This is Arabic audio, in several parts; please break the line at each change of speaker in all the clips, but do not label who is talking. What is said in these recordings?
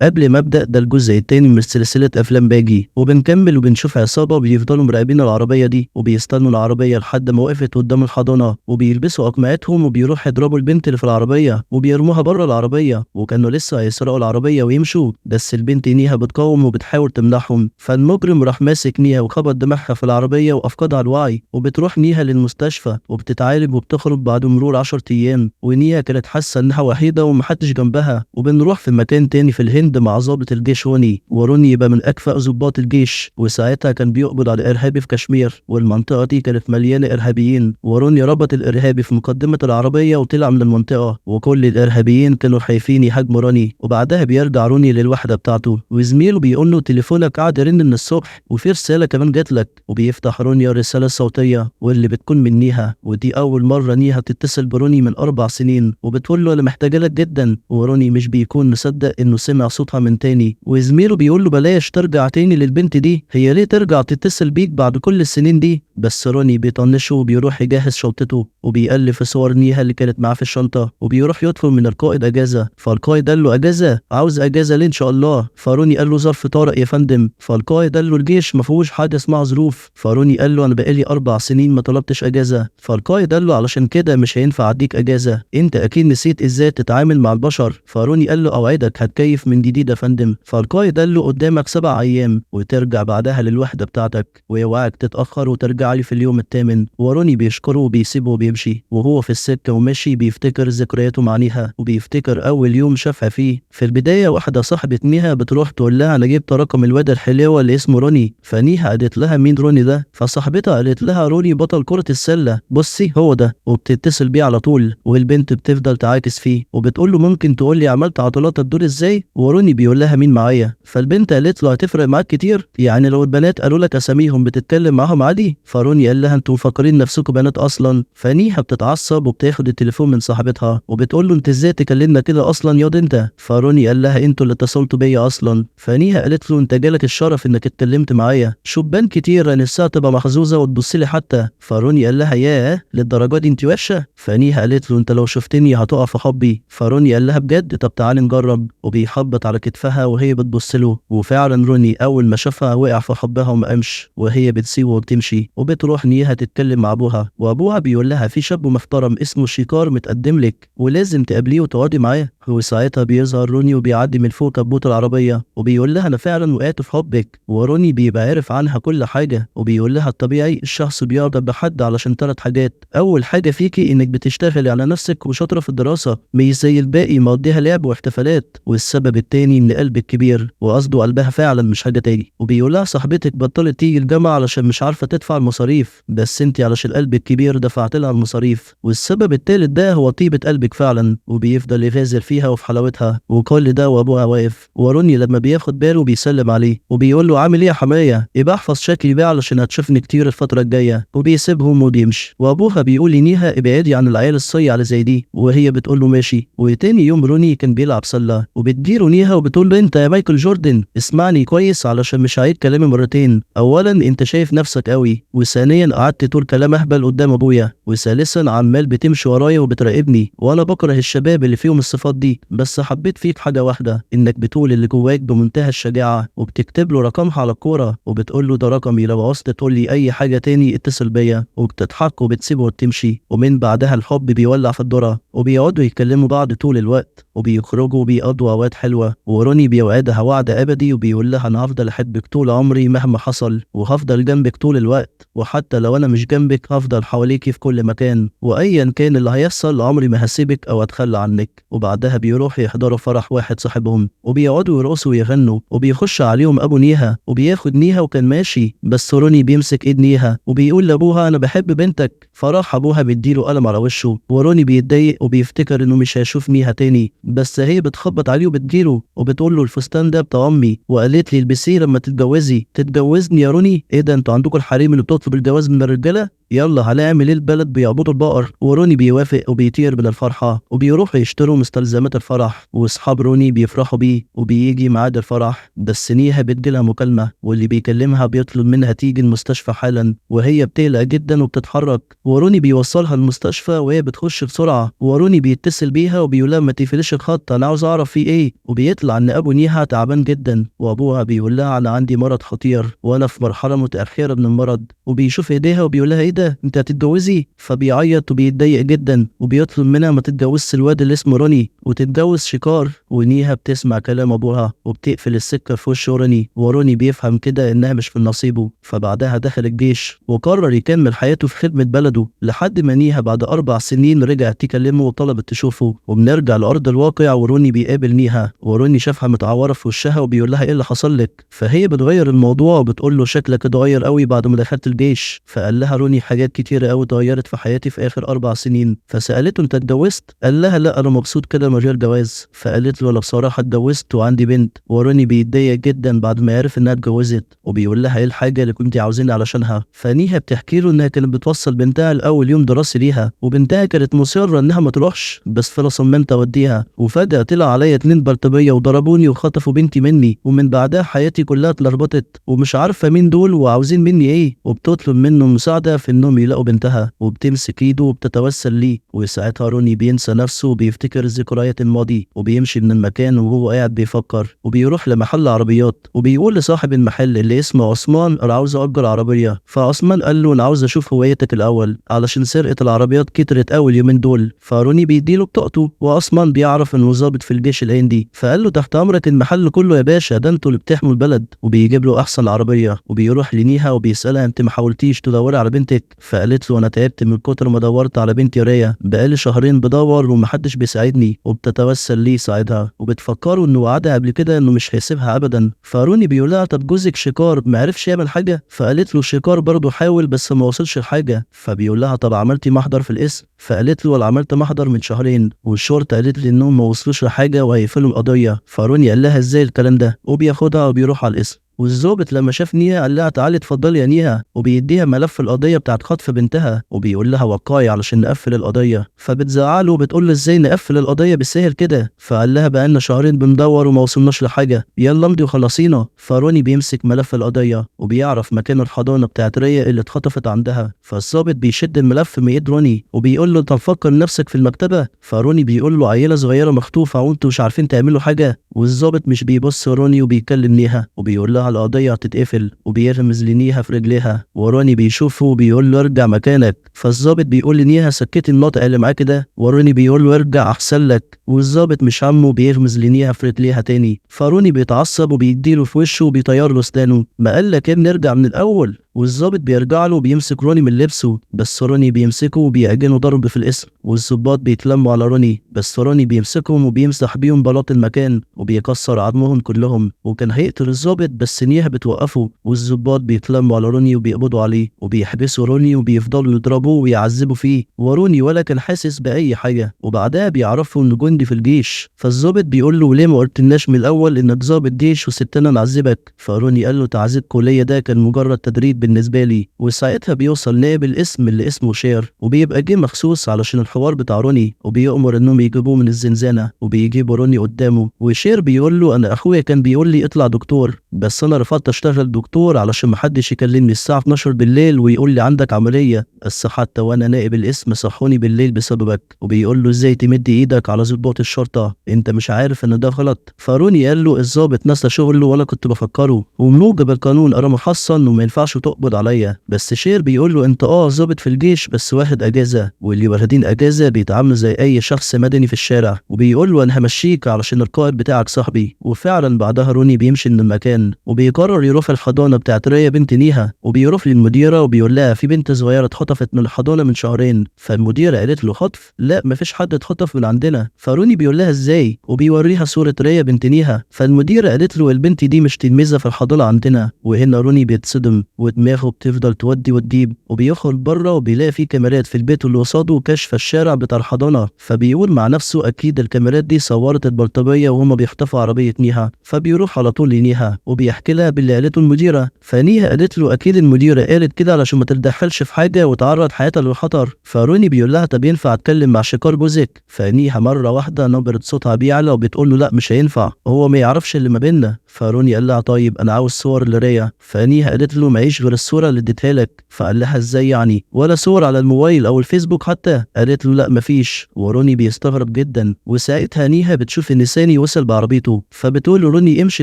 قبل ما ابدا، ده الجزء التاني من سلسله افلام باجي، وبنكمل وبنشوف عصابه بيفضلوا مراقبين العربيه دي وبيستنوا العربيه لحد ما وقفت قدام الحضانه، وبيلبسوا اقنعتهم وبيروحوا يضربوا البنت اللي في العربيه وبيرموها بره العربيه، وكانوا لسه هيسرقوا العربيه ويمشوا، بس البنت نيها بتقاوم وبتحاول تمنعهم، فالمجرم راح ماسك نيها وخبط دماغها في العربيه وافقدها الوعي، وبتروح نيها للمستشفى وبتتعالج وبتخرج بعد مرور 10 ايام، ونيها كانت حاسه انها وحيده ومحدش جنبها. وبنروح في مكان تاني في الهند مع ضابط الجيش وروني يبقى من اكفأ ضباط الجيش، وساعتها كان بيقبض على ارهابي في كشمير، والمنطقه دي كانت مليانه ارهابيين، وروني ربط الارهابي في مقدمه العربيه وطلع من المنطقه، وكل الارهابيين كانوا خايفين يهاجموا روني. وبعدها بيرجع روني للوحده بتاعته، وزميله بيقول له تليفونك قاعد يرن من الصبح وفي رساله كمان جات لك، وبيفتح روني الرساله الصوتيه واللي بتكون من نيها، ودي اول مره نيها تتصل بروني من 4 سنين، وبتقول له انا محتاجه لك جدا، وروني مش بيكون مصدق انه سمع صوتها من تاني، وزميله بيقول له بلاش ترجع تاني للبنت دي، هي ليه ترجع تتصل بيك بعد كل السنين دي؟ بس روني بيطنشه وبيروح يجهز شنطته وبيقلب في صور نيها اللي كانت معاه في الشنطه، وبيروح يطلب من القائد اجازه، فالقائد قال له اجازه؟ عاوز اجازه ليه ان شاء الله؟ فروني قال له ظرف طارئ يا فندم، فالقائد قال له الجيش ما فيهوش حاجه اسمها ظروف، فروني قال له انا بقالي 4 سنين ما طلبتش اجازه، فالقائد قال له علشان كده مش هينفع اديك اجازه، انت اكيد نسيت ازاي تتعامل مع البشر، فروني قال له اوعدك هتكيف من جديد يا فندم، فالقائد قال له قدامك 7 ايام وترجع بعدها للوحده بتاعتك، ويوعك تتاخر وترجع لي في اليوم الثامن، وروني بيشكره وبيسيبه وبيمشي، وهو في السكه وماشي بيفتكر ذكرياته مع نيها، وبيفتكر اول يوم شافها فيه. في البدايه واحده صاحبه نيها بتروح تقول لها انا جبت رقم الواد الحليوه اللي اسمه روني، فنيها قالت لها مين روني ده؟ فصاحبتها قالت لها روني بطل كره السله، بصي هو ده، وبتتصل بيه على طول، والبنت بتفضل تعاكس فيه وبتقول له ممكن تقول لي عملت عضلات الدور ازاي؟ وروني بيقول لها مين معايا؟ فالبنت قالت له هتفرق معاك كتير، يعني لو البنات قالوا لك اساميهم بتتكلم معاهم عادي؟ فروني قال لها انتوا مفكرين نفسكم بنات اصلا؟ فنيها بتتعصب وبتاخد التليفون من صاحبتها وبتقول له انت ازاي تكلمنا كده اصلا ياض انت؟ فروني قال لها انتوا اللي اتصلتوا بيا اصلا، فنيها قالت له انت جالك الشرف انك اتكلمت معايا، شبان كتير نفسها تبقى محظوظه وتبص لي حتى، فروني قال لها ياه للدرجه دي انت وحشه؟ فنيها قالت له انت لو شفتني هتقع في حبي، فروني قال لها بجد؟ طب تعالي نجرب، وبيخبط على كتفها وهي بتبص له، وفعلا روني اول ما شافها وقع في حبها وما قامش، وهي بتسيبه وبتمشي، وبتروح نيها تتكلم مع ابوها، وابوها بيقول لها في شاب محترم اسمه شيكار متقدم لك ولازم تقابليه وتقعدي معاه، وساعتها بيظهر روني وبيعدي من فوق كبوت العربيه وبيقول لها انا فعلا وقعت في حبك، وروني بيبقى عارف عنها كل حاجه، وبيقول لها الطبيعي الشخص بيرضى بحد علشان 3 حاجات، اول حاجه فيكي انك بتشتغلي على نفسك وشاطره في الدراسه مش زي الباقي مقضيها لعب واحتفالات، والسبب التاني من قلبك كبير، وقصده قلبها فعلا مش حاجه تاني، وبيقول لها صاحبتك بطلت تيجي الجامعه علشان مش عارفه تدفع المصاريف، بس انت علشان قلبك كبير دفعت لها المصاريف، والسبب التالت ده هو طيبه قلبك فعلا، وبيفضل يغازل فيها وفي حلاوتها، وكل ده وابوها واقف، وروني لما بياخد باله بيسلم عليه وبيقول له عامل ايه يا حمايه؟ يبقى احفظ شكلي بقى علشان هتشوفني كتير الفتره الجايه، وبيسيبهم وبيمشي، وابوها بيقول لنيها ابعدي عن العيال الصيع اللي زي دي، وهي بتقول له ماشي. وتاني يوم روني كان بيلعب سله وبتجيله نيها وبتقول له انت يا مايكل جوردن اسمعني كويس علشان مش هعيد كلامي مرتين، اولا انت شايف نفسك قوي، وثانيا قعدت تقول كلام اهبل قدام ابويا، وثالثا عمال بتمشي ورايا وبتراقبني، وانا بكره الشباب اللي فيهم الصفات دي، بس حبيت فيك حاجه واحده انك بتقول اللي جواك بمنتهى الشجاعه، وبتكتب له رقمها على الكوره وبتقول له ده رقمي لو عوزت تقول لي اي حاجه تاني اتصل بيا، وبتضحك وبتسيبه وتمشي، ومن بعدها الحب بيولع في الذره، وبيقعدوا يكلموا بعض طول الوقت وبيخرجوا وبيقضوا اوقات حلوه، وروني بيوعدها وعد ابدي وبيقول لها انا هفضل احبك طول عمري مهما حصل، وهفضل جنبك طول الوقت، وحتى لو انا مش جنبك هفضل حواليكي في كل مكان، وايا كان اللي هيحصل عمري ما هسيبك او اتخلى عنك. وبعدها بيروحوا يحضروا فرح واحد صاحبهم وبيقعدوا يرقصوا ويغنوا، وبيخش عليهم ابو نيها وبياخد نيها وكان ماشي، بس روني بيمسك ايد نيها وبيقول لابوها انا بحب بنتك، فراح ابوها بيديله قلم على وشه، وروني بيتضايق وبيفتكر انه مش هيشوف نيها تاني، بس هي بتخبط عليه وبتجيله وبتقول له الفستان ده بتاع امي وقالت لي البسيه لما تتجوزي. تتجوزني يا روني؟ ايه ده انتوا عندكم الحريم اللي بتطلب الجواز من الرجاله؟ يلا هنعمل ايه؟ البلد بيعبدوا البقر. وروني بيوافق وبيطير من الفرحة وبيروحوا يشتروا مستلزمات الفرح، واصحاب روني بيفرحوا بيه وبيجي ميعاد الفرح. بس نيها بتجيلها مكالمة واللي بيكلمها بيطلب منها تيجي المستشفى حالا، وهي بتقلق جدا وبتتحرك. وروني بيوصلها المستشفى وهي بتخش بسرعة. وروني بيتصل بيها وبيقول ما تقفليش الخط، انا عاوز اعرف في ايه. وبيطلع ان ابو نيها تعبان جدا، وابوها بيقول لها انا عندي مرض خطير وانا في مرحلة متأخرة من المرض. وبيشوف ايديها وبيقول لها ايه ده، انت هتتجوزي؟ فبيعيط وبيتضايق جدا وبيطلب منها ما تتجوزش الواد اللي اسمه روني وتتجوز شيكار. ونيها بتسمع كلام ابوها وبتقفل السكه في وش روني، وروني بيفهم كده انها مش في نصيبه. فبعدها دخل الجيش وقرر يكمل حياته في خدمه بلده، لحد ما نيها بعد 4 سنين رجعت تكلمه وطلبت تشوفه. وبنرجع لارض الواقع وروني بيقابل نيها، وروني شافها متعوره في وشها وبيقول لها ايه اللي حصل لك. فهي بتغير الموضوع وبتقول له شكلك اتغير قوي بعد ما دخلت الجيش. فقال لها روني حاجات كتيره قوي اتغيرت في حياتي في اخر 4 سنين. فسالته انت اتجوزت؟ قال لها لا انا مبسوط كده من غير جواز. فقالت له انا بصراحه اتجوزت وعندي بنت. وروني بيتضايق جدا بعد ما عرف انها اتجوزت، وبيقول لها ايه الحاجه اللي كنت عاوزيني علشانها. فنيها بتحكي له انها كانت بتوصل بنتها لاول يوم دراسي ليها، وبنتها كانت مصره انها ما تروحش، بس فانا صممت اوديها. وفجاه طلع عليا 2 بلطجيه وضربوني وخطفوا بنتي مني، ومن بعدها حياتي كلها اتلخبطت ومش عارفه مين دول وعاوزين مني ايه. وبتطلب منه مساعده في انهم يلاقوا بنتها، وبتمسك ايده وبتتوسل ليه. وساعتها روني بينسى نفسه وبيفتكر ذكريات الماضي، وبيمشي من المكان وهو قاعد بيفكر. وبيروح لمحل عربيات وبيقول لصاحب المحل اللي اسمه عثمان انا عاوز اجر عربيه. فعثمان قال له انا عاوز اشوف هويتك الاول علشان سرقه العربيات كترت اول يومين دول. فروني بيديله بطاقته، وعثمان بيعرف انه ضابط في الجيش الهندي. فقال له تحت امرك المحل كله يا باشا، ده انتوا اللي بتحموا البلد. وبيجيب له احسن عربيه وبيروح لنيها وبيسالها انت ما حاولتيش تدوري على بنتك؟ فقالت له انا تعبت من كتر ما دورت على بنتي ريا، بقالي شهرين بدور ومحدش بيساعدني. وبتتوسل ليه يساعدها وبتفكروا انه وعدها قبل كده انه مش هيسيبها ابدا. فروني بيقول لها طب جوزك شيكار ما عرفش يعمل حاجه؟ فقالت له شيكار برضه حاول بس ما وصلش لحاجه. فبيقول لها طب عملتي محضر في الاسم؟ فقالت له انا عملت محضر من شهرين والشرطه قالت لي انهم ما وصلوش لحاجه وهيقفلوا القضيه. فروني قال لها ازاي الكلام ده، وبياخدها وبيروح على الاسم. والظابط لما شاف نيها قال لها تعالي اتفضلي يا نيها، وبيديها ملف القضيه بتاعت خطف بنتها وبيقول لها وقعي علشان نقفل القضيه. فبتزعله وبتقول له ازاي نقفل القضيه بالسهل كده؟ فقال لها بقالنا شهرين بندور وما وصلناش لحاجه، يلا امضي وخلصينا. فروني بيمسك ملف القضيه وبيعرف مكان الحضانه بتاعت ريا اللي اتخطفت عندها. فالظابط بيشد الملف من ايد روني وبيقول له انت مفكر نفسك في المكتبه؟ فروني بيقول له عيله صغيره مخطوفه وانتوا مش عارفين تعملوا حاجه. والظابط مش بيبص روني وبيكلم نيها وبيقول لها القضيه هتتقفل، وبيرمز لنيها في رجليها. وروني بيشوفه وبيقول له ارجع مكانك. فالظابط بيقول لنيها سكتي الناطق اللي معاك ده. وروني بيقول له ارجع احسن لك. والظابط مش همه وبيرمز لنيها في رجليها تاني. فروني بيتعصب وبيديله في وشه وبيطير له اسنانه، ما قال لك نرجع من الاول. والظابط بيرجع له وبيمسك روني من لبسه، بس روني بيمسكه وبيعجنه ضرب في الاسم. والظباط بيتلموا على روني، بس روني بيمسكهم وبيمسح بيهم بلاط المكان وبيكسر عظمهم كلهم. وكان هيقتل الظابط بس نيها بتوقفه. والظباط بيتلموا على روني وبيقبضوا عليه وبيحبسوا روني وبيفضلوا يضربوه ويعذبوا فيه، وروني ولا كان حاسس بأي حاجة. وبعدها بيعرفوا انه جندي في الجيش. فالظابط بيقول له ليه ما قلتلناش من الاول انك ظابط جيش وسبتنا نعذبك؟ فروني قال له تعذيب كلية ده كان مجرد تدريب بالنسبة لي. وساعتها بيوصل نائب الاسم اللي اسمه شير وبيبقى جه مخصوص علشان الحوار بتاع روني، وبيأمر انهم يجيبوه من الزنزانة وبيجيبوا روني قدامه. وشير بيقول له انا اخويا كان بيقول لي اطلع دكتور، بس انا رفضت اشتغل دكتور علشان محدش يكلمني الساعة 12 بالليل ويقول لي عندك عملية. بس حتى وانا نائب الاسم صحوني بالليل بسببك. وبيقول له ازاي تمد ايدك على ضباط الشرطة، انت مش عارف ان ده غلط؟ فروني قال له الظابط نسى شغله ولا كنت بفكره، وموجب القانون انا محصن وما ينفعش تقبض عليا. بس شير بيقول له انت ظابط في الجيش بس واخد اجازة، واللي واخدين اجازة بيتعاملوا زي اي شخص مدني في الشارع. وبيقول له انا همشيك علشان القائد بتاعك صاحبي. وفعلا بعدها روني بيمشي من المكان وبيقرر يروح الحضانة بتاعت ريا بنت نيها. وبيروح للمديرة وبيقول لها في بنت صغيرة اتخطفت من الحضانة من شهرين. فالمديرة قالت له خطف؟ لا مفيش حد اتخطف من عندنا. فروني بيقول لها ازاي، وبيوريها صورة ريا بنت نيها. فالمديرة قالت له البنت دي مش تلميذة في الحضانة عندنا. وهنا روني بيتصدم ودماغه بتفضل تودي وتجيب، وبيخرج بره وبيلاقي في كاميرات في البيت اللي قصاده كشف الشارع بتاع الحضانة. فبيقول مع نفسه أكيد الكاميرات دي صورت البلطجية وهما بيخطفوا عربية نيها. فبيروح على طول لنيها وبيحكي لها باللي قالته المديرة. فنيها قالت له أكيد المديرة قالت كده علشان ما تتدخلش في حاجة وتعرض حياتها للخطر. فروني بيقول لها طب ينفع أتكلم مع شيكار جوزك؟ فنيها مرة واحدة نبرة صوتها بيعلى وبتقول له لا مش هينفع، هو ما يعرفش اللي ما بيننا. فروني قال لها طيب أنا عاوز صور لريا. فنيها قالت له معيش غير الصورة اللي اديتها لك. فقال لها ازاي يعني؟ ولا صور على الموبايل أو الفيسبوك حتى؟ قالت له لا مفيش. وروني بيستغرب جدا. وساعتها نيها بتشوف ان ساني وصل بعربيته، فبتقول له روني امشي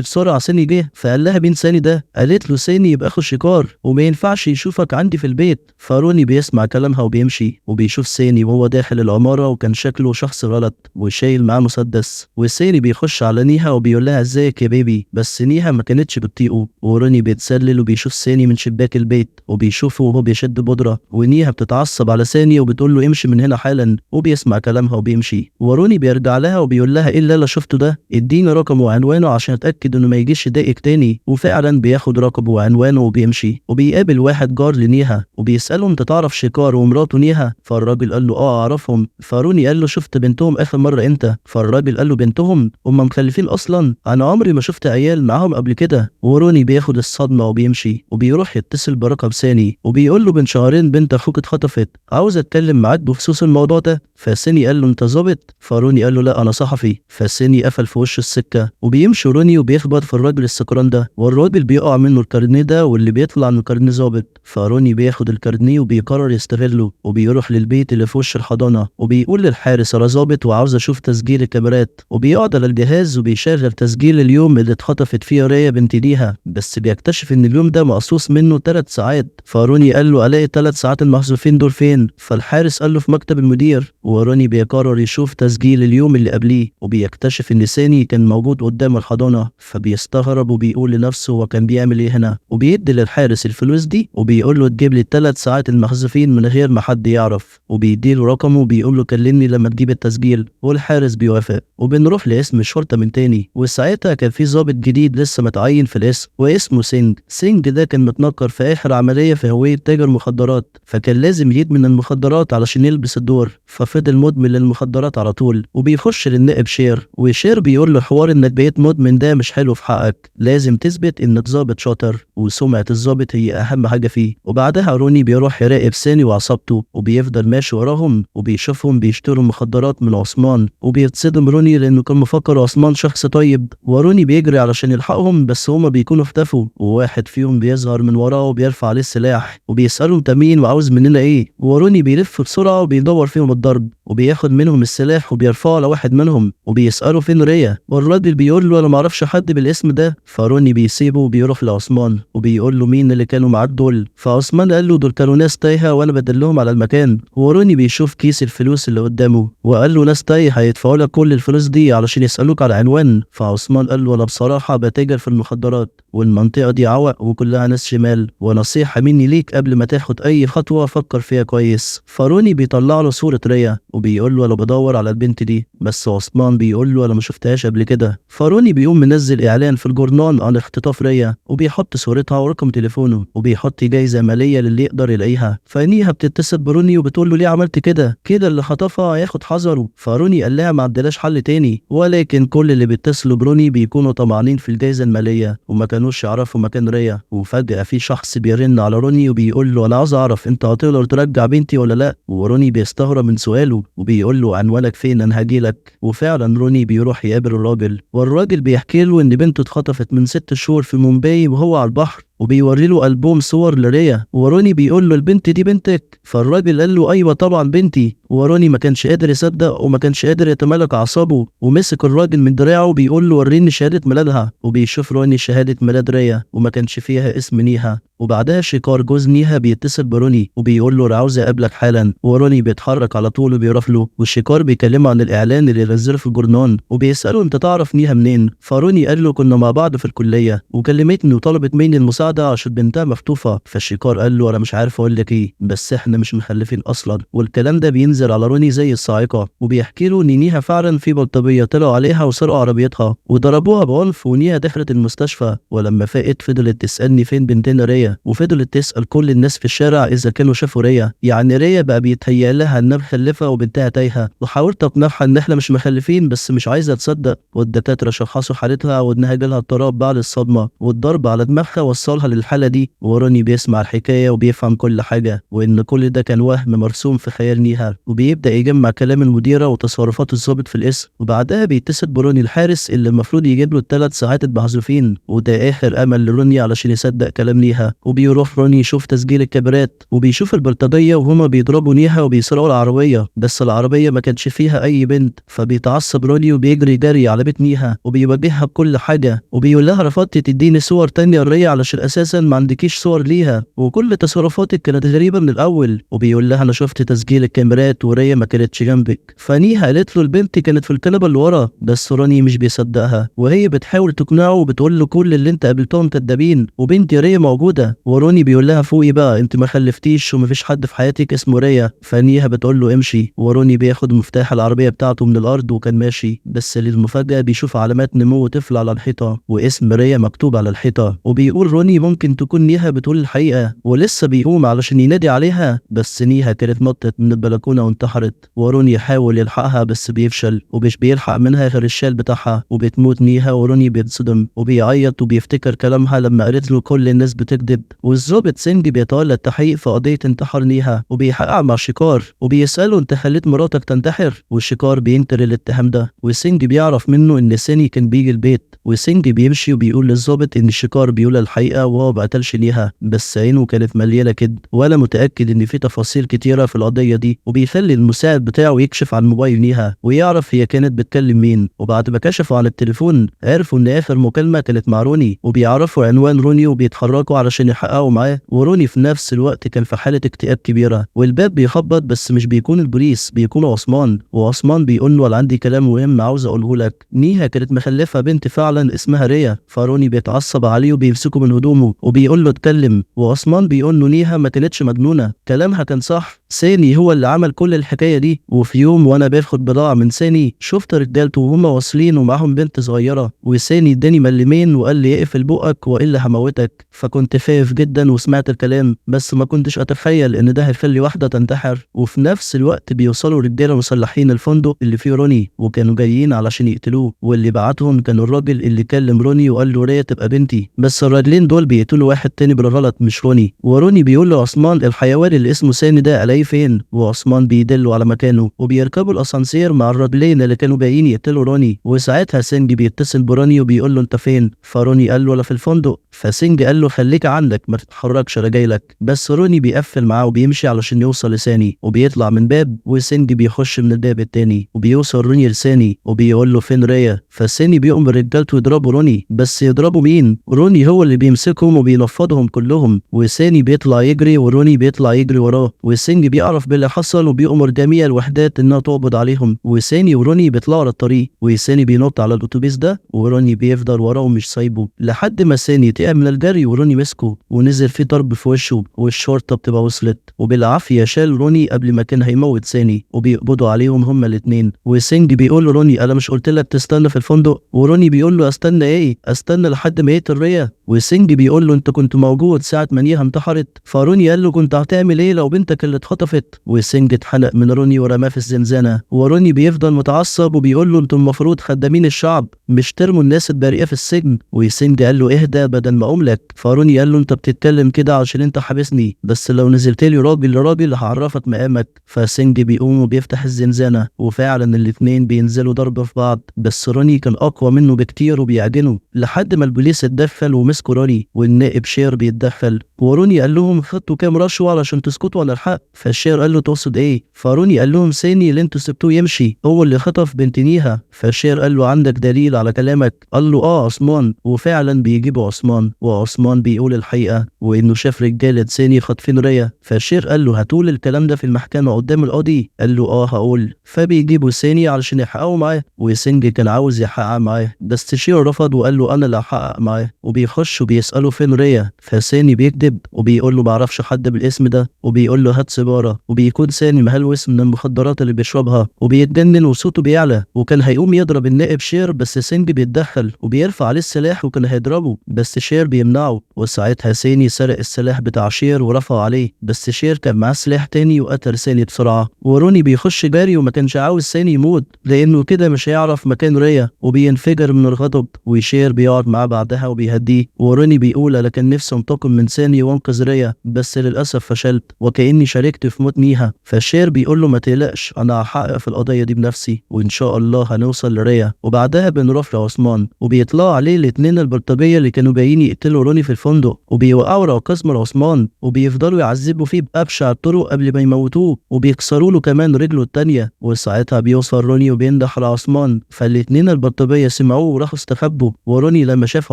بسرعة ساني جه. فقال لها مين ساني ده؟ قالت له ساني يبقى اخو شيكار وما ينفعش يشوفك عندي في البيت. فروني بيسمع كلامها وبيمشي وبيشوف ساني وهو داخل العمارة وكان شكله شخص غلط وشايل معاه مسدس. وساني بيخش على نيها وبيقول لها ازيك يا بيبي، بس نيها ما كانتش بتطيقه. وروني بيتسلل وبيشوف ساني من شباك البيت وبيشوفه وهو بيشد بودرة. ونيها بتتعصب على ساني وبتقول له امشي من هنا حالا، وبيسمع كلامها وبيمشي. وروني بيرجع لها وبيقول لها ايه اللي انا شفته ده؟ اديني رقمه وعنوانه عشان اتاكد انه ما يجيش يضايقك تاني. وفعلا بياخد رقمه وعنوانه وبيمشي. وبيقابل واحد جار لنيها وبيساله انت تعرف شيكار ومراته نيها؟ فالراجل قال له اه اعرفهم. فروني قال له شفت بنتهم اخر مره امتى؟ فالراجل قال له بنتهم هم مخلفين اصلا؟ انا عمري ما شفت عيال معاهم قبل كده. وروني بياخد الصدمه وبيمشي وبيروح يتصل برقم ساني وبيقول له من شهرين بنت اخوك اتخطفت، عاوز اتكلم معاك بخصوص الموضوع ده. فساني قال له انت ظابط؟ فروني قال له لا انا صحفي. فساني قفل في وش السكه وبيمشي روني وبيخبط في الراجل السكران ده، والراجل بيقع منه الكارنيه ده واللي بيطلع انه كارنيه ظابط. فروني بياخد الكارنيه وبيقرر يستغله وبيروح للبيت اللي في وش الحضانه وبيقول للحارس انا ظابط وعاوز اشوف تسجيل الكاميرات. وبيقعد على الجهاز وبيشغل تسجيل اليوم اللي اتخطفت فيه ريا بنت ليها، بس بيكتشف ان اليوم ده مقصوص منه 3 ساعات. فروني قال له الاقي 3 ساعات المحذوفين دول فين؟ فالحارس قال له في مكتب المدير. وروني بيقرر يشوف تسجيل اليوم اللي قبليه وبيكتشف ان ساني كان موجود قدام الحضانه. فبيستغرب وبيقول لنفسه هو كان بيعمل ايه هنا، وبيدي للحارس الفلوس دي وبيقول له تجيب لي 3 ساعات المحذوفين من غير ما حد يعرف. وبيديله رقمه وبيقول له كلمني لما تجيب التسجيل. والحارس بيوافق وبنروح لاسم الشرطه من تاني. وساعتها كان في ضابط جديد لسه متعين في الاسم واسمه سينج. سينج ده كان متنكر في اخر عمليه في هويه تاجر مخدرات، فكان لازم يدمن المخدرات علشان يلبس الدور. ففضل مدمن للمخدرات على طول وبيخش للنائب شير. وشير بيقول له حوار انك بقيت مدمن ده مش حلو في حقك، لازم تثبت انك ضابط شاطر وسمعه الضابط هي اهم حاجه فيه. وبعدها روني بيروح يراقب ساني وعصابته وبيفضل ماشي وراهم وبيشوفهم بيشتروا مخدرات من عثمان. وبيتصدم روني لانه كان مفكر عثمان شخص طيب. وروني بيجري علشان يلحقهم بس هما بيكونوا اختفوا. وواحد فيهم بيظهر من وراه وبيرفع عليه السلاح وبيسأله انت مين وعاوز مننا ايه؟ وروني بيلف بسرعه وبيدور فيهم الضرب وبياخد منهم السلاح وبيرفعه على واحد منهم وبيسأله فين ريا. والراجل بيقول له انا معرفش حد بالاسم ده. فروني بيسيبه وبيروح لعثمان وبيقول له مين اللي كانوا معاك دول؟ فعثمان قال له دول كانوا ناس تايهه وانا بدلهم على المكان. وروني بيشوف كيس الفلوس اللي قدامه وقال له ناس تايهه هيدفعوا لك كل الفلوس دي علشان يسألوك على عنوان. فعثمان قال له انا بصراحه بتاجر في المخدرات والمنطقه دي عوق وكلها ناس شمال، ونصيحه مني ليك قبل ما تاخد اي خطوه فكر فيها كويس. فروني بيطلع له صوره ريا وبيقول له انا بدور على البنت دي، بس عثمان بيقول له انا ما شفتهاش قبل كده. فروني بيقوم منزل اعلان في الجورنال عن اختطاف ريا وبيحط صورتها ورقم تليفونه وبيحط جايزه ماليه للي يقدر يلاقيها. فنيها بتتصل بروني وبتقول له ليه عملت كده اللي خطفها هياخد حذره. فروني قال لها ما عندناش حل تاني، ولكن كل اللي بيتصلوا بروني بيكونوا طمعانين في الجايزه الماليه وما كانوش يعرفوا مكان ريا. وفجاه في شخص بيرن على روني وبيقول له انا عاوز اعرف انت هتقدر ترجع بنتي ولا لا. وروني بيستغرب من سؤاله وبيقول له عنوانك فين انا هجيلك. وفعلا روني بيروح يقابل الراجل والراجل بيحكي له ان بنته اتخطفت من 6 شهور في مومباي وهو على البحر وبيوري له ألبوم صور لريا. وروني بيقول له البنت دي بنتك؟ فالراجل قال له ايوه طبعا بنتي. وروني ما كانش قادر يصدق وما كانش قادر يتمالك اعصابه ومسك الراجل من دراعه وبيقول له وريني شهاده ميلادها. وبيشوف روني شهاده ميلاد ريا وما كانش فيها اسم نيها. وبعدها شيكار جوز نيها بيتصل بروني وبيقول له عاوز اقابلك حالا. وروني بيتحرك على طول وبيروح له والشيكار بيكلمه عن الاعلان اللي نزله في الجورنال وبيساله انت تعرف نيها منين؟ فروني قال له كنا مع بعض في الكليه وكلمتني وطلبت مني المساعده المساعدة عشان بنتها مخطوفة. فالشيكار قال له أنا مش عارف أقول لك إيه، بس إحنا مش مخلفين أصلا. والكلام ده بينزل على روني زي الصاعقة، وبيحكي له إن نيها فعلا في بلطجية طلعوا عليها وسرقوا عربيتها وضربوها بعنف، ونيها دخلت المستشفى. ولما فاقت فضلت تسألني فين بنتنا ريا، وفضلت تسأل كل الناس في الشارع إذا كانوا شافوا ريا. يعني ريا بقى بيتهيأ لها إنها مخلفة وبنتها تايهة. وحاولت أقنعها إن إحنا مش مخلفين، بس مش عايزة تصدق. والدكاترة شخصوا حالتها وإنها جالها اضطراب بعد الصدمة، والضرب على دماغها وصلها للحالة دي. وروني بيسمع الحكاية وبيفهم كل حاجة، وإن كل ده كان وهم مرسوم في خيال نيها. وبيبدأ يجمع كلام المديرة وتصرفات الضابط في القسم، وبعدها بيتصل بروني الحارس اللي المفروض يجيب له ال3 ساعات المحذوفين. وده آخر أمل لروني علشان يصدق كلام نيها. وبيروح روني يشوف تسجيل الكاميرات، وبيشوف البلطجية وهما بيضربوا نيها وبيسرقوا العربية، بس العربية ما كانش فيها أي بنت. فبيتعصب روني وبيجري جري على بيت نيها وبيواجهها بكل حاجة، وبيقول لها رفضتي تديني صور تانية لريا علشان أساسا ما عندكيش صور ليها، وكل تصرفاتك كانت غريبة من الأول. وبيقول لها أنا شفت تسجيل الكاميرات وريا ما كانتش جنبك. فنيها قالت له البنت كانت في الكنبة اللي ورا، بس روني مش بيصدقها، وهي بتحاول تقنعه وبتقول له كل اللي انت قابلتهم كدابين، وبنتي ريا موجودة. وروني بيقول لها فوقي بقى، انت ما خلفتيش ومفيش حد في حياتك اسمه ريا. فنيها بتقول له امشي. وروني بياخد مفتاح العربية بتاعته من الأرض وكان ماشي، بس للمفاجأة بيشوف علامات نمو طفل على الحيطة واسم ريا مكتوب على الحيطة. وبيقول روني ممكن تكون نيها بتقول الحقيقة، ولسه بيقوم علشان ينادي عليها، بس نيها كانت نطت من البلكونة وانتحرت. وروني يحاول يلحقها بس بيفشل، ومش بيلحق منها غير الشال بتاعها، وبتموت نيها. وروني بيتصدم وبيعيط وبيفتكر كلامها لما قالت له كل الناس بتكذب. والظابط سينجي بيتولى التحقيق في قضية انتحار نيها، وبيحقق مع الشيكار وبيسأله انت خليت مراتك تنتحر؟ والشيكار بينكر الاتهام ده. وسينجي بيعرف منه ان سيني كان بيجي البيت. وسينجي بيمشي وبيقول للظابط ان الشيكار بيقول الحقيقة وهو ما قتلش نيها، بس عينه كانت مليانة كده، ولا متأكد ان في تفاصيل كتيرة في القضية دي. وبيخلي المساعد بتاعه يكشف عن موبايل نيها ويعرف هي كانت بتكلم مين. وبعد ما كشفوا على التليفون عرفوا ان اخر مكالمة كانت مع روني، وبيعرفوا عنوان روني وبيتحركوا علشان يحققوا معاه. وروني في نفس الوقت كان في حالة اكتئاب كبيرة. والباب بيخبط بس مش بيكون البوليس، بيكون عثمان. وعثمان بيقول له عندي كلام مهم عاوز اقوله لك. نيها كانت مخلفة بنت فعلا اسمها ريا. فروني بيتعصب عليه وبيمسكه من هدومه وبيقول له اتكلم. وعثمان بيقول له نيها ما كانتش مجنونة، كلامها كان صح. ساني هو اللي عمل كل الحكاية دي. وفي يوم وانا باخد بضاعة من ساني شفت رجالته وهم واصلين ومعاهم بنت صغيرة، وساني اداني ملمين وقال لي اقفل بقك والا هموتك. فكنت خايف جدا وسمعت الكلام، بس ما كنتش اتخيل ان ده هيخلي واحدة تنتحر. وفي نفس الوقت بيوصلوا رجالة مسلحين الفندق اللي فيه روني، وكانوا جايين علشان يقتلوه. واللي بعتهم كانوا الراجل اللي كلم روني وقال له ريا تبقى بنتي، بس الراجلين دول بيقتلوا واحد تاني بالغلط مش روني. وروني بيقول له عثمان الحيوان اللي اسمه ساني ده الاقيه فين؟ وعثمان بيدله على مكانه، وبيركبوا الاسانسير مع الراجلين اللي كانوا جايين يقتلوا روني. وساعتها سينجي بيتصل بروني وبيقول له انت فين؟ فروني قال له انا في الفندق. فسينجي قال له خليك عندك ما تتحركش انا جاي لك. بس روني بيقفل معاه وبيمشي علشان يوصل لساني، وبيطلع من باب وسينجي بيخش من الباب التاني. وبيوصل روني لساني وبيقول له فين ريا؟ فساني بيقوم رجالته يضربوا روني، بس يضربوا مين؟ روني هو اللي بيمسكهم وبينفضهم كلهم. وساني بيطلع يجري وروني بيطلع يجري وراه. وسينجي بيعرف باللي حصل وبيأمر جميع الوحدات انها تقبض عليهم. وساني وروني بيطلعوا على الطريق، وساني بينط على الاتوبيس ده وروني بيفضل وراه ومش سايبه لحد ما ساني تعب من الجري. وروني مسكه ونزل فيه ضرب في وشه، والشرطه بتبقى وصلت وبالعافيه شال روني قبل ما كان هيموت ساني، وبيقبضوا عليهم هما الاثنين. وسينجي بيقول له روني انا مش قلت لك تستنى في الفندق؟ وروني بيقول له استنى ايه؟ استنى لحد ما يقتل ريا. وسينجي بيقول له انت كنت موجود ساعه ما نيها انتحرت؟ فروني قال له كنت هتعمل ايه لو بنتك اللي اتخطفت؟ وسينجي اتحنق من روني ورماه في الزنزانه. وروني بيفضل متعصب وبيقول له انتم المفروض خدامين الشعب، مش ترموا الناس البريئه في السجن. وسينجي قال له اهدى بدل ما اقوم لك. فروني قال له انت بتتكلم كده عشان انت حابسني، بس لو نزلت لي راجل لراجل هعرفك مقامك. فسينجي بيقوم وبيفتح الزنزانه، وفعلا الاثنين بينزلوا ضرب في بعض، بس روني كان اقوى منه بكتير وبيعجنه لحد ما البوليس اتدخل ومسكوا روني، والنائب شير بيتدخل. وروني قال لهم خدتوا كام رشوه علشان تسكتوا على الحق؟ فالشير قال له تقصد ايه؟ فروني قال لهم ساني اللي انتوا سبتوه يمشي هو اللي خطف بنت نيها. فالشير قال له عندك دليل على كلامك؟ قال له عثمان. وفعلا بيجيبوا عثمان لعثمان، وعثمان بيقول الحقيقة وإنه شاف رجالة ساني خاطفين ريا. فالشير قال له هتقول الكلام ده في المحكمة قدام القاضي؟ قال له هقول. فبيجيبوا ساني علشان يحققوا معاه، وسنج كان عاوز يحقق معاه بس الشير رفض وقال له أنا اللي هحقق معاه. وبيخشوا بيسألوا فين ريا، فساني بيكذب وبيقول له معرفش حد بالاسم ده، وبيقول له هات سيجارة، وبيكون ساني مهلوس من المخدرات اللي بيشربها وبيتجنن وصوته بيعلى، وكان هيقوم يضرب النائب شير بس سنج بيتدخل وبيرفع عليه السلاح وكان هيضربه بس شير بيمنعه. وساعتها ساني سرق السلاح بتاع شير ورفعه عليه، بس شير كان معاه سلاح تاني وقتل ساني بسرعة. وروني بيخش جاري وما كانش عاوز ساني يموت لأنه كده مش هيعرف مكان ريا، وبينفجر من الغضب. وشير بيقعد معاه بعدها وبيهديه، وروني بيقول أنا كان نفسي انتقم من ساني وانقذ ريا بس للأسف فشلت وكأني شاركت في موت ميها. فشير بيقول له ما تقلقش، أنا هحقق في القضية دي بنفسي وإن شاء الله هنوصل لريا. وبعدها بنروح لعثمان وبيطلعوا عليه الاتنين البلطجية اللي كانوا جايين يقتلوا روني في الفندق، وبيوقعوا رقاص من عثمان وبيفضلوا يعذبوا فيه بأبشع الطرق قبل ما يموتوه، وبيكسروا له كمان رجله التانية. وساعتها بيوصل روني وبينده على عثمان، فالاتنين البلطجية سمعوه وراحوا استخبوا. وروني لما شاف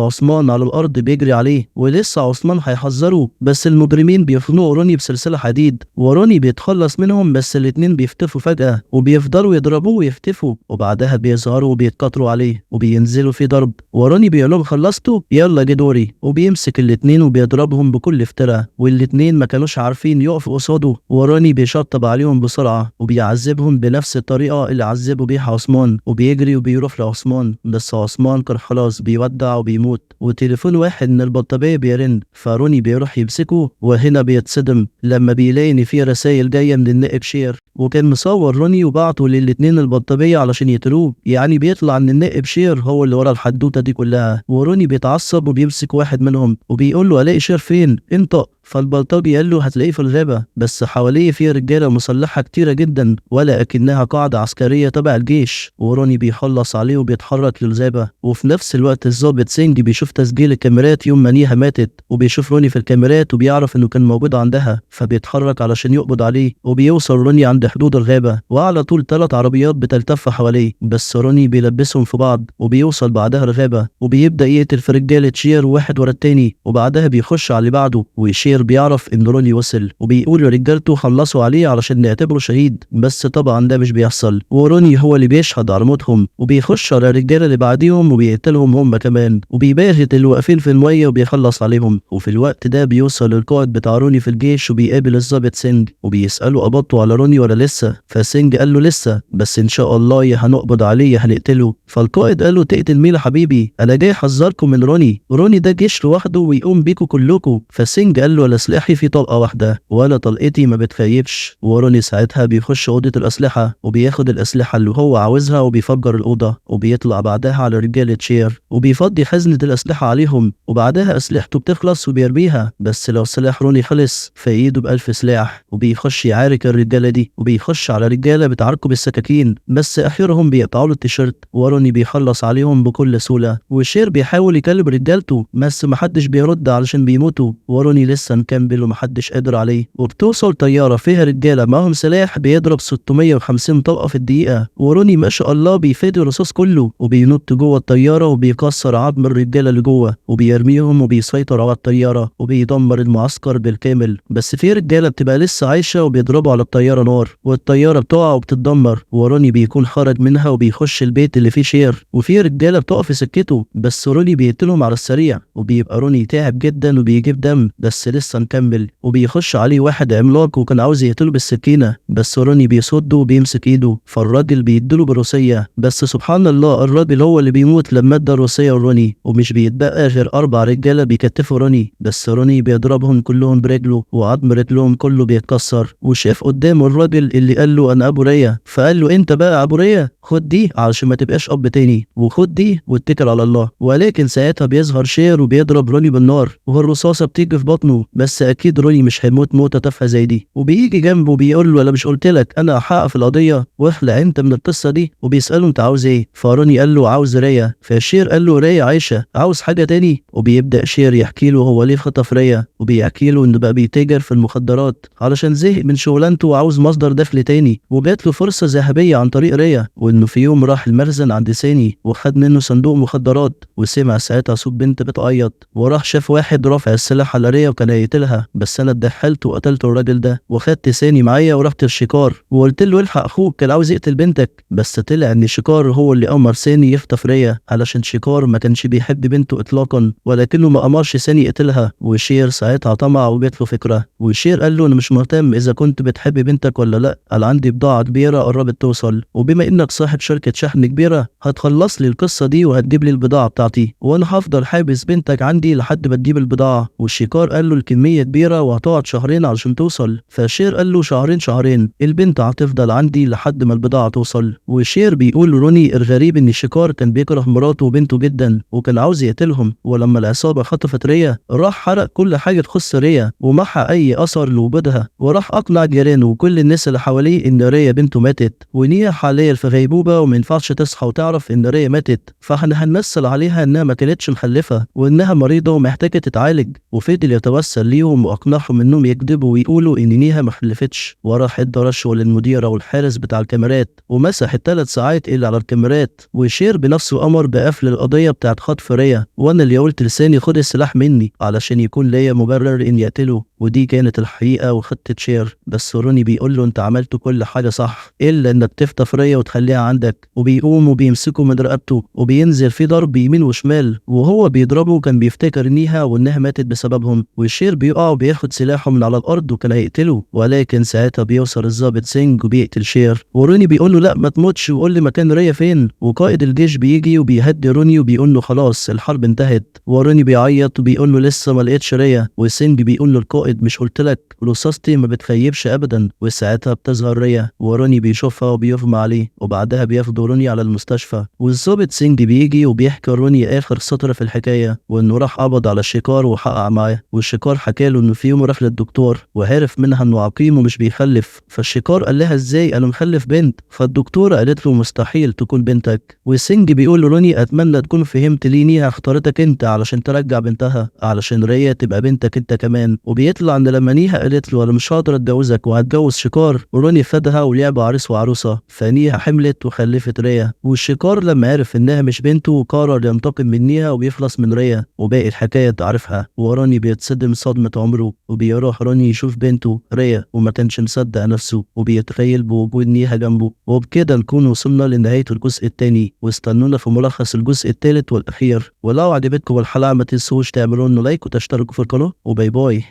عثمان على الأرض بيجري عليه، ولسه عثمان هيحذره بس المجرمين بيخنقوا روني بسلسلة حديد، وروني بيتخلص منهم بس الاتنين بيختفوا فجأة وبيفضلوا يضربوه ويختفوا. وبعدها بيظهروا وبيتكتروا عليه وبينزلوا في ضرب، وروني بيقول لهم خلصتوا يلا جه دوري، وبيمسك الاتنين وبيضربهم بكل افتراء، والاتنين ما كانوش عارفين يقفوا قصاده. وروني بيشطب عليهم بسرعة وبيعذبهم بنفس الطريقة اللي عذبوا بيها عثمان، وبيجري وبيروح لعثمان بس عثمان كان خلاص بيودع وبيموت. وتليفون واحد من البلطجية بيرن، فروني بيروح يمسكه وهنا بيتصدم لما بيلاقي ان في رسائل جاية من النائب شير، وكان مصور روني وبعته للاتنين البلطجية علشان يقتلوه. يعني بيطلع ان النائب شير هو اللي ورا الحدوتة دي كلها. وروني بيتعصب وبيمسك واحد منهم وبيقول له الاقي شير فين انت؟ فالبلطجي قال له هتلاقيه في الغابة بس حواليه في رجالة مسلحة كتيرة جدا ولا أكنها قاعدة عسكرية تبع الجيش. وروني بيخلص عليه وبيتحرك للغابة، وفي نفس الوقت الضابط سينج بيشوف تسجيل الكاميرات يوم ما نيها ماتت، وبيشوف روني في الكاميرات وبيعرف انه كان موجود عندها، فبيتحرك علشان يقبض عليه. وبيوصل روني عند حدود الغابة وعلى طول 3 عربيات بتلتف حواليه، بس روني بيلبسهم في بعض وبيوصل بعدها الغابة وبيبدأ يقتل في رجالة شير واحد ورا التاني، وبعدها بيخش على اللي بعده. وشير بيعرف ان روني وصل وبيقول لرجالته خلصوا عليه علشان نعتبره شهيد، بس طبعا ده مش بيحصل، وروني هو اللي بيشهد على موتهم وبيخش على الرجاله اللي بعديهم وبيقتلهم هم كمان، وبيباغت اللي واقفين في الميه وبيخلص عليهم. وفي الوقت ده بيوصل القائد بتاع روني في الجيش وبيقابل الضابط سينج وبيساله قبضتوا على روني ولا لسه؟ فسينج قال له لسه بس ان شاء الله يا هنقبض عليه يا هنقتله. فالقائد قال له تقتل مين يا حبيبي؟ انا جاي احذركم من روني ده جيش لوحده ويقوم بيكوا كلكم. فسينج قال له انا سلاحي في طلقه واحده ولا طلقتي ما بتخيبش. وروني ساعتها بيخش اوضه الاسلحه وبياخد الاسلحه اللي هو عاوزها وبيفجر الاوضه، وبيطلع بعدها على رجاله شير وبيفضي خزنه الاسلحه عليهم، وبعدها اسلحته بتخلص وبيرميها. بس لو سلاح روني خلص في ايده ب1000 سلاح، وبيخش يعارك الرجاله دي وبيخش على رجاله بتعاركوا بالسكاكين بس اخرهم بيقطعوا له التيشيرت، وروني بيخلص عليهم بكل سهوله. وشير بيحاول يكلم رجالته بس محدش بيرد علشان بيموتوا، وروني لسه مكمل ومحدش قادر عليه. وبتوصل طياره فيها رجاله معاهم سلاح بيضرب 650 طلقه في الدقيقه، وروني ما شاء الله بيفادي الرصاص كله وبينط جوه الطياره وبيكسر عظم الرجاله اللي جوه وبيرميهم وبيسيطر على الطياره وبيدمر المعسكر بالكامل. بس في رجاله بتبقى لسه عايشه وبيضربوا على الطياره نار والطياره بتقع وبتتدمر، وروني بيكون خرج منها وبيخش البيت اللي فيه شير، وفي رجاله بتقف في سكته بس روني بيقتلهم على السريع، وبيبقى روني تعب جدا وبيجيب دم بس لسه مكمل. وبيخش عليه واحد عملاق وكان عاوز يقتله بالسكينه بس روني بيصده وبيمسك ايده، فالراجل بيديله بروسيه بس سبحان الله الراجل هو اللي بيموت لما ادى الروسيه لروني، ومش بيتبقى غير 4 رجاله بيكتفوا روني، بس روني بيضربهم كلهم برجله وعظم رجلهم كله بيتكسر. وشاف قدامه الراجل اللي قال له انا ابو ريا، فقال له انت بقى ابو ريا، خد دي علشان ما تبقاش اب تاني، وخد دي واتكل على الله. ولكن ساعتها بيظهر شير وبيضرب روني بالنار والرصاصه بتيجي في بطنه، بس اكيد روني مش هيموت موته تافهه زي دي، وبيجي جنبه بيقول له انا مش قلت لك انا هحقق في القضيه واخلع انت من القصه دي؟ وبيساله انت عاوز ايه؟ فروني قال له عاوز ريا، فشير قال له ريا عايشه، عاوز حاجه تاني؟ وبيبدا شير يحكي له هو ليه خطف ريا، وبيحكي له انه بقى بيتاجر في المخدرات علشان زهق من شغلانته وعاوز مصدر دخل تاني، وجات له فرصه ذهبيه عن طريق ريا، وانه في يوم راح المخزن عند عند ساني وخد منه صندوق مخدرات، وسمع ساعتها صوت بنت بتعيط، وراح شاف واحد رافع السلاح على ريا وكان هيقتلها، بس انا اتدخلت وقتلت الراجل ده وخدت ساني معايا ورحت الشكار وقلت له الحق اخوك كان عاوز يقتل بنتك، بس طلع ان شكار هو اللي امر ساني يخطف ريا علشان شكار ما كانش بيحب بنته اطلاقا، ولكنه ما امرش ساني يقتلها. وشير ساعتها طمع وجات له فكره، وشير قال له انا مش مهتم اذا كنت بتحب بنتك ولا لا، قال عندي بضاعه كبيره قربت توصل، وبما انك صاحب شركه شحن كبيره هتخلص لي القصه دي وهتجيب لي البضاعه بتاعتي، وانا هفضل حابس بنتك عندي لحد ما تجيب البضاعه. والشيكار قال له الكميه كبيره وهتقعد شهرين علشان توصل، فشير قال له شهرين البنت هتفضل عندي لحد ما البضاعه توصل. وشير بيقول روني الغريب ان الشيكار كان بيكره مراته وبنته جدا وكان عاوز يقتلهم، ولما العصابه خطفت ريا راح حرق كل حاجه تخص ريا ومحى اي اثر لوجودها، وراح اقنع جيرانه وكل الناس اللي حواليه ان ريا بنته ماتت، ونيا حاليا في غيبوبه وما ينفعش تصحى وتعرف ان ريا ماتت، فاحنا هنمثل عليها انها ما كانتش مخلفه وانها مريضه ومحتاجه تتعالج. وفضل يتوسل ليهم واقنعهم انهم يكذبوا ويقولوا ان نيها ما خلفتش، وراح ادى رشوه للمديره والحارس بتاع الكاميرات ومسح ال3 ساعات اللي على الكاميرات. وشير بنفسه امر بقفل القضيه بتاعت خطف ريا، وانا اللي قلت لساني خد السلاح مني علشان يكون ليا مبرر ان يقتله، ودي كانت الحقيقه وخطه شير. بس روني بيقول له انت عملت كل حاجه صح الا انك تخطف ريا وتخليها عندك، وبيقوم وبيمسكه من رقبته وبينزل في ضرب يمين وشمال، وهو بيضربه كان بيفتكر نيها وانها ماتت بسببهم. والشير بيقع وبياخد سلاحه من على الارض وكان هيقتله، ولكن ساعتها بيوصل الضابط سينج وبيقتل شير. وروني بيقول له لا ما تموتش وقول لي مكان ريا فين، وقائد الجيش بيجي وبيهدي روني وبيقول له خلاص الحرب انتهت. وروني بيعيط وبيقول له لسه ما لقيتش ريا، وسينج بيقول له القائد مش قلت لك رصاصتي ما بتخيبش ابدا. وساعتها بتظهر ريا وروني بيشوفها وبيغمى عليه، وبعدها بياخدوا روني على المستشفى. والضابط سينج بيجي وبيحكي روني اخر سطر في الحكايه، وانه راح قبض على الشيكار وحقق معاه، والشيكار حكى له انه في يوم راح للدكتور وعرف منها انه عقيم ومش بيخلف، فالشيكار قال لها ازاي انا مخلف بنت، فالدكتوره قالت له مستحيل تكون بنتك. وسينج بيقول لروني اتمنى تكون فهمت ليه نيها اختارتك انت علشان ترجع بنتها علشان ريا تبقى بنتك انت كمان. وبيطلع ان لما نيها قالت له انا مش هقدر اتجوزك وهتجوز شيكار، وروني خدها ولعبوا عريس وعروسه، فنيها حملت وخلفت ريا. والشيكار لما عرف انها مش بنته قرر ينتقم من نيها ويخلص من ريا، وباقي الحكايه تعرفها. وروني بيتصدم صدمه عمره، وبيروح روني يشوف بنته ريا وما كانش مصدق نفسه وبيتخيل بوجود نيها جنبه. وبكده نكون وصلنا لنهايه الجزء الثاني، واستنونا في ملخص الجزء الثالث والاخير. ولو عجبتكم الحلقه ما تنسوش تعملوا لايك وتشتركوا في القناه، وباي باي.